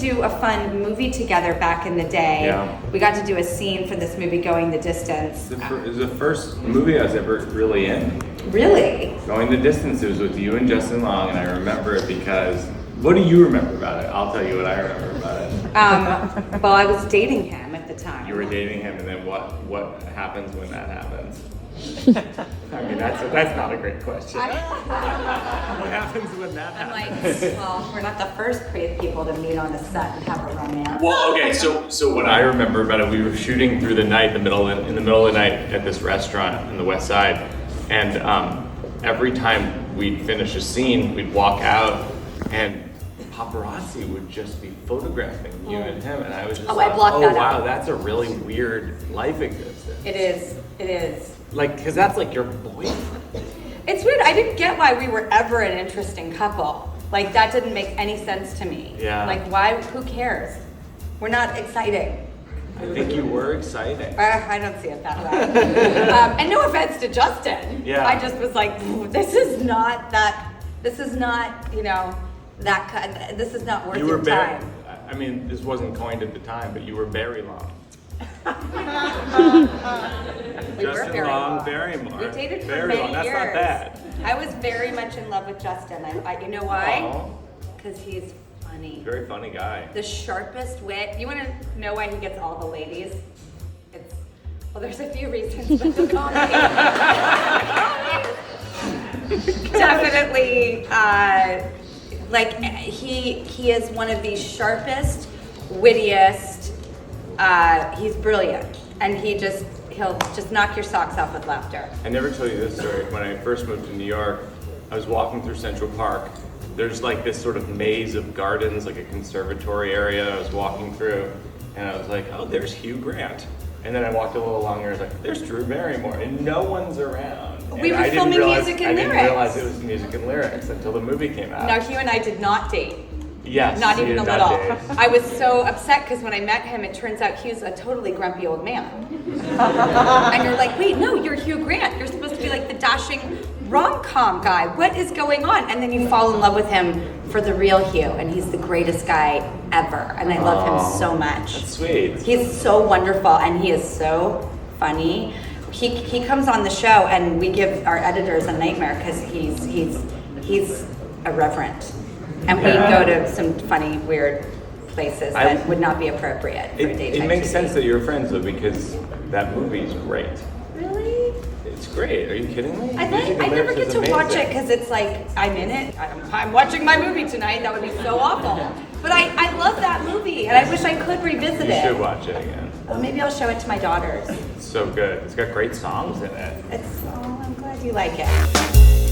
do a fun movie together back in the day. Yeah. We got to do a scene for this movie, Going the Distance. It was the first movie I was ever really in. Really? Going the Distance. It was with you and Justin Long, and I remember it because. What do you remember about it? I'll tell you what I remember about it. Well, I was dating him at the time. You were dating him, and then what happens when that happens? I mean, that's not a great question. What happens when that I'm happens? like, well, we're not the first people to meet on the set and have a romance. Well, okay, so what I remember about it, we were shooting through the night, in the middle of the night at this restaurant in the West Side, and every time we'd finish a scene, we'd walk out, and paparazzi would just be photographing you and him, and I was just I blocked that out. Wow, that's a really weird life existence. It is. Like, because that's like your boyfriend. It's weird. I didn't get why we were ever an interesting couple. Like, that didn't make any sense to me. Yeah. Like, why? Who cares? We're not exciting. I think you were exciting. I don't see it that way. And no offense to Justin. Yeah. I just was like, this is not, you know, this is not worth You were your time. I mean, this wasn't coined at the time, but you were very long. We were Justin very Long, Barrymore. We dated for very many long. That's years. not bad. I was very much in love with Justin. You know why? Aw. Because he's funny. Very funny guy. The sharpest wit. You want to know why he gets all the ladies? Well, there's a few reasons, but the comedy. Definitely, like he is one of the sharpest, wittiest. He's brilliant, and he'll just knock your socks off with laughter. I never told you this story. When I first moved to New York, I was walking through Central Park. There's like this sort of maze of gardens, like a conservatory area I was walking through, and I was like, oh, there's Hugh Grant. And then I walked a little longer, I was like, there's Drew Barrymore, and no one's around. We And were I didn't filming realize- music and I lyrics. didn't realize it was music and lyrics until the movie came out. Now, Hugh and I did not date. Yes, Not you even a did not little. date. I was so upset because when I met him, it turns out Hugh's a totally grumpy old man. And you're like, wait, no, you're Hugh Grant. You're supposed to be like the dashing rom-com guy. What is going on? And then you fall in love with him for the real Hugh, and he's the greatest guy ever. And I love him so much. That's sweet. He's so wonderful, and he is so funny. He comes on the show, and we give our editors a nightmare because he's irreverent. And we go to some funny, weird places that would not be appropriate for daytime It makes TV. sense that you're friends though, because that movie's great. Really? It's great. Are you kidding me? I Music and never Lyrics get is to watch it amazing. because it's like, I'm in it. I'm watching my movie tonight. That would be so awful. But I love that movie, and I wish I could revisit You it. should watch it again. Well, maybe I'll show it to my daughters. It's so good. It's got great songs in it. I'm glad you like it.